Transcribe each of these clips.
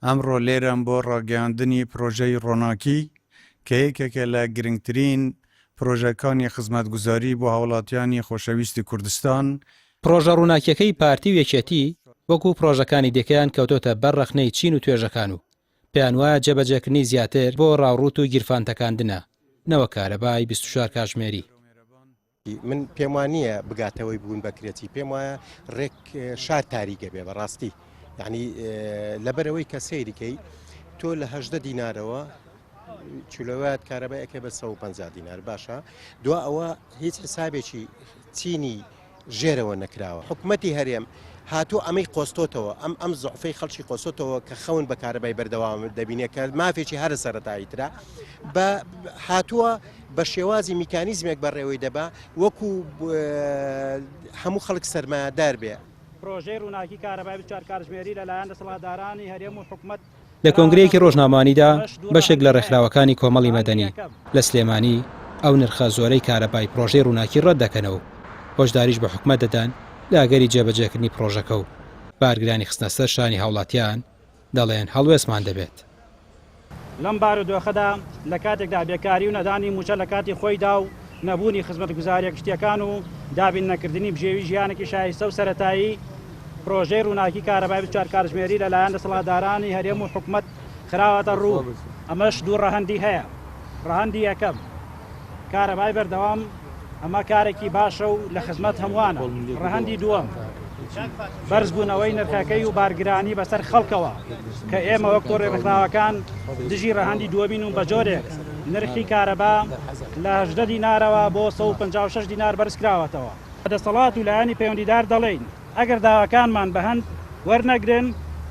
ئەمڕۆ لێرەم بۆ ڕاگەیاندنی پرۆژەی ڕۆناکی کە یەکێکە لە گرنگترین پرۆژەکانی خزمەتگوزاری بۆ هاوڵاتیانی خۆشەویستی کوردستان. پرۆژە ڕووناکیەکەی پارتی و یەکێتی وەکو پرۆژەکانی دیکەیان کەوتۆتە بەر ڕەخنەی چین و توێژەکان و پێیان وایە جێبەجێکردنی زیاتر بۆ ڕاوڕوت و گیرفانتەکاندنە نەوە کارەبای 24 کاتژمێری. من پێم وانییە بگاتەوەی بوون بەکرێتی پێم وایە ڕێک شار تاریگە بێ بەڕاستی، یعنی لەبەرەوەی کە سەیریکەی تۆ لە 18 دینارەوە چلووات کارەبایەکە بە 150 دینار باشە، دو ئەوە هیچ حسابێکی چینی ژێرەوە نەکراوە. حکوومەتی هەرێم هاتوو ئەمەی قۆستۆتەوە ئەم زعفەی خەڵکی قۆستۆتەوە کە خەون بە کارەبای بەردەوام دەبینێت کە مافێکی هەر سەرەتاییترا بە هاتووە بە شێوازی میکانیزمێک بەڕێوەی دەبا وەکو هەموو خەڵک سەرمایه‌دار بێ. پرۆژەی ڕووناکی کارەبای 24 کاتژمێری لەلایەن دەسەڵاتدارانی هەرێم و حکوومەت لە کۆنگرەیەکی ڕۆژنامانیدا بەشێک لە ڕێکخراوەکانی کۆمەڵی مەدەنی لە سلێمانی ئەو نرخە زۆرەی کارەبای پرۆژەی ڕووناکی ڕەت دەکەنەوە، هۆشداریش بە حکوومەت دەدان لە ئەگەری جێبەجێکردنی پرۆژەکە و بارگرانی خستنە سەر شانی هاوڵاتیان دەڵێن هەڵوێسمان دەبێت. لەم بارودۆخەدا لە کاتێکدا بێکاری و نەدانی موچە لە کاتی خۆیدا و نەبوونی خزمەتگوزاریە گشتیەکان و دابین نەکردنی بژێوی ژیانێکی شایستە و سەرەتایی پرۆژەی ڕووناکی کارەبای 24 کاتژمێری لەلایەن دەسەڵاتدارانی هەرێم و حکوومەت خراوەتە ڕوو. ئەمەش دوو ڕەهەندی هەیە. ڕەهەندی یەکەم کارەبای بەردەوام ئەمە کارێکی باشە و لە خزمەت هەمووانە. ڕەهەندی دووەم بەرزبوونەوەی نرخەکەی و بارگرانی بەسەر خەڵکەوە کە ئێمە وەک تۆ ڕێبەخراوەکان دژی ڕەهەندی دووەمین و بە جۆرێک نرخی کارەبا لە 18 دینارەوە بۆ 156 دینار بەرزکراوەتەوە. دەسەڵات و لایەنی پەیوەندیدار دەڵێن ئەگەر داواکانمان بە هەند وەرنەگرن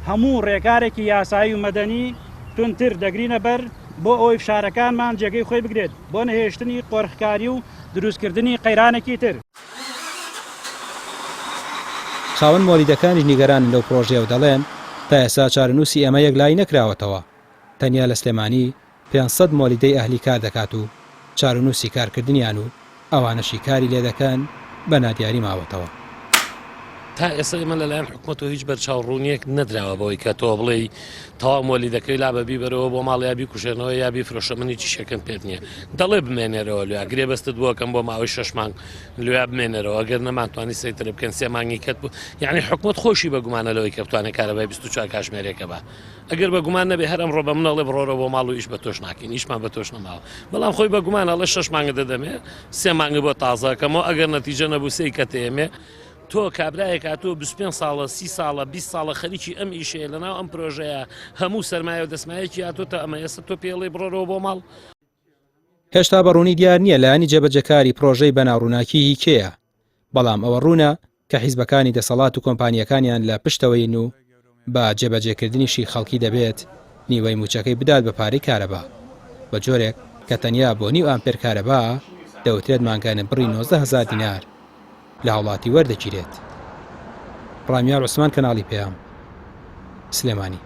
هەموو ڕێکارێکی یاسایی و مەدەنی تونتر دەگرینە بەر بۆ ئەوەی فشارەکانمان جێگەی خۆی بگرێت بۆ نەهێشتنی قۆرخکاری و دروستکردنی قەیرانێکی تر. خاوەن مۆلیدەکانی نیگەران لەو پرۆژەیە و دەڵێن تا ئێستا چارەنووسی ئەمە یەکلای نەکراوەتەوە. تەنیا لە سلێمانی 500 مۆلیدەی ئەهلی کار دەکات و چارەنووسی کارکردنیان و ئەوانەشی کاری لێ دەکەن بە نادیاری ماوەتەوە. تا ئێستا ئێمە لەلایەن حکوومەتەوە هیچ بەرچاوڕوونیەک نەدراوە بەوەی کە تۆ بڵێ تەواو مۆلیدەکەی لا بەبی بەرەوە بۆ ماڵ یابی کوژێنەوە یابی فرۆشە منی چیشەکەم پێت نییە. دەڵێ بمێنێرەوە لێ گرێ بەستت بووەکەم بۆ ماوەی 6 مانگ لێ بمێنەرەوە ئەگەر نەمانتوانی سەیتر بکەن 3 مانگی کەت بوو. یعنی حکوومەت خۆشی بەگومانە لەوەی کە بتوانێت کارەبای 24 کاتژمێرێکە بە ئەگەر بەگومان نەبێ هەر ئەمڕۆ بە منەڵێ بڕۆرە بۆ ماڵ و ئیش بە تۆش ناکەین ئیشمان بە تۆش نەماوە، بەڵام خۆی بەگومانە لە 6 مانگە دەدەمێ 3 مانگە بۆ تازەکەمەوە ئەگەر نەتیجە نەبوو سەی کە تێمێ تۆ کابراایە کاتۆ 25 ساڵە 30 ساڵە 20 ساڵە خەریکی ئەم ئیشەیە لەناو ئەم پرۆژەیە هەموو سەرمایە و دەسمایەکی هاتۆتە ئەمە ئێستا تۆ پێڵێ بڕۆرەوە بۆ ماڵ. هێشتا بەڕوونی دیار نییە لایەنی جێبەجەکاری پرۆژەی بەناوڕووناکی کێیە، بەڵام ئەوە ڕوونە کە حیزبەکانی دەسەڵات و کۆمپانیەکانیان لە پشتەوەین و بە جێبەجێکردنیشی خەڵکی دەبێت نیوەی موچەکەی بدات بە پارەی کارەبا بە جۆرێک کە تەنیا بۆ نیو ئامپێر کارەبا دەوترێت مانگانە بڕی 19,000 دینار لە هاوڵاتی وەردەگیرێت. ڕامیار عوسمان کەناڵی پێام سلێمانی.